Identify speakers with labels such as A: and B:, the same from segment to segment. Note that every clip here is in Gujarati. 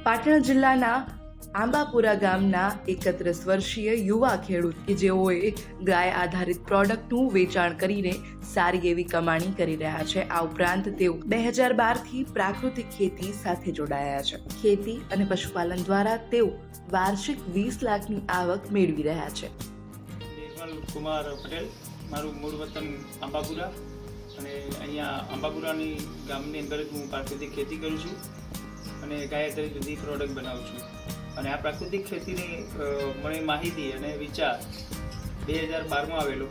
A: પાટણ જિલ્લાના આંબાપુરા ગામના 31 વર્ષીય યુવા ખેડૂત કે જેઓએ ગાય આધારિત પ્રોડક્ટનું વેચાણ કરીને સારી એવી કમાણી કરી રહ્યા છે. આ ઉપરાંત તેઓ 2012થી પ્રાકૃતિક ખેતી સાથે જોડાયા છે. ખેતી અને પશુપાલન દ્વારા તેઓ વાર્ષિક 20 લાખની આવક મેળવી રહ્યા છે.
B: નિર્મલ કુમાર પટેલ, મારું મૂળ વતન આંબાપુરા અને અહીંયા આંબાપુરાની ગામની અંદર જ હું પ્રાકૃતિક ખેતી કરું છું અને ગાય આધારિત બધી પ્રોડક્ટ બનાવું છું. અને આ પ્રાકૃતિક ખેતીની મને માહિતી અને વિચાર 2012માં આવેલો,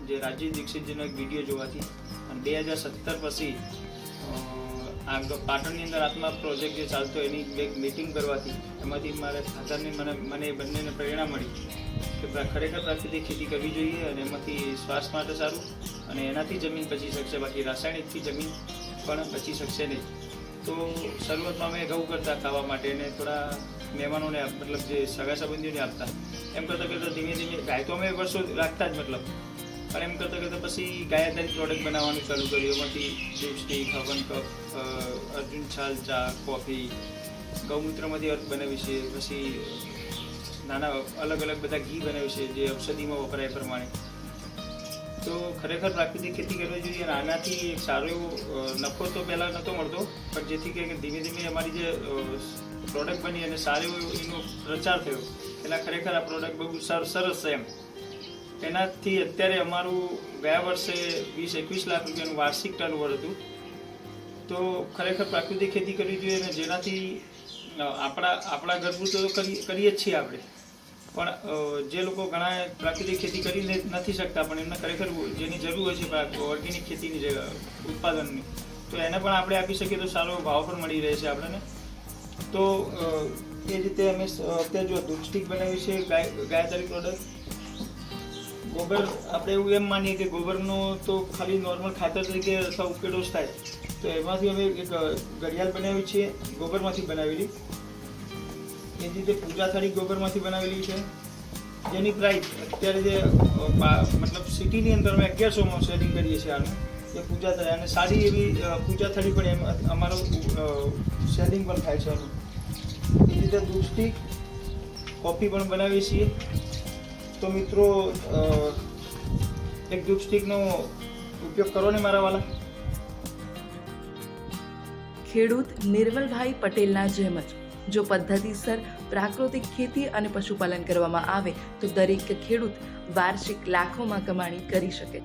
B: જે રાજીવ દીક્ષિતજીનો એક વિડીયો જોવાથી, અને 2017 પછી આ પાટણની અંદર આત્મા પ્રોજેક્ટ જે ચાલતો એની એક મીટિંગ કરવાથી એમાંથી મારા ફાધરની મને બંનેને પ્રેરણા મળી કે ખરેખર પ્રાકૃતિક ખેતી કરવી જોઈએ અને એમાંથી સ્વાસ્થ્ય માટે સારું અને એનાથી જમીન બચી શકશે, બાકી રાસાયણિકથી જમીન પણ બચી શકશે નહીં. તો શરૂઆતમાં અમે ઘઉં કરતા ખાવા માટે અને થોડા મહેમાનોને મતલબ જે સગા સંબંધીઓને આપતા. એમ કરતાં કરતાં ધીમે ધીમે ગાય તો અમે વર્ષો રાખતા જ મતલબ, પણ એમ કરતાં કરતાં પછી ગાય આધારિત પ્રોડક્ટ બનાવવાનું ચાલુ કર્યું. એમાંથી દૂધ સ્ટીક, હવન કપ, અર્જુન છાલ ચા, કોફી, ગૌમૂત્રમાંથી અર્ક બનાવી છે, પછી નાના અલગ અલગ બધા ઘી બનાવ્યું છે જે ઔષધિમાં વપરાય એ પ્રમાણે. તો ખરેખર પ્રાકૃતિક ખેતી કરવી જોઈએ અને આનાથી એક સારો એવો નફો તો પહેલાં નહોતો મળતો, પણ જેથી કે ધીમે ધીમે અમારી જે પ્રોડક્ટ બની અને સારો એનો પ્રચાર થયો, એના ખરેખર આ પ્રોડક્ટ બહુ સરસ છે. એનાથી અત્યારે અમારું ગયા વર્ષે 20-21 લાખ રૂપિયાનું વાર્ષિક ટર્નઓવર હતું. તો ખરેખર પ્રાકૃતિક ખેતી કરવી જોઈએ અને જેનાથી આપણા ઘરગથ્થું તો કરીએ જ છીએ આપણે, પણ જે લોકો ઘણા પ્રાકૃતિક ખેતી કરી નથી શકતા પણ એમને ખરેખર જેની જરૂર હોય છે ઓર્ગેનિક ખેતીની ઉત્પાદનની, તો એને પણ આપણે આપી શકીએ તો સારો ભાવ પણ મળી રહે છે આપણને. તો એ રીતે અમે અત્યારે જો દૂધ સ્ટીક બનાવી છે ગાય આધારિત પ્રોડક્ટ. ગોબર આપણે એવું એમ માનીએ કે ગોબરનો તો ખાલી નોર્મલ ખાતર તરીકે અથવા ઉકેડો જ થાય, તો એમાંથી અમે એક ઘડિયાળ બનાવી છે ગોબરમાંથી બનાવેલી. એ જ રીતે પૂજા થાળી ગોબરમાંથી બનાવેલી છે, જેની પ્રાઇસ અત્યારે જે મતલબ સિટીની અંદર અમે 1100માં સેલિંગ કરીએ છીએ આનું. એ પૂજા થાળી અને સારી એવી પૂજા થાળી પણ એમ અમારું સેલિંગ પણ થાય છે આનું. એ રીતે દૂધ સ્ટીક, કોફી પણ બનાવીએ છીએ. તો મિત્રો એક દૂધ સ્ટીકનો ઉપયોગ કરો ને મારા વાલા.
A: ખેડૂત નિર્મલભાઈ પટેલના જેમ જ જો પદ્ધતિસર પ્રાકૃતિક ખેતી અને પશુપાલન કરવામાં આવે તો દરેક ખેડૂત વાર્ષિક લાખોમાં કમાણી કરી શકે.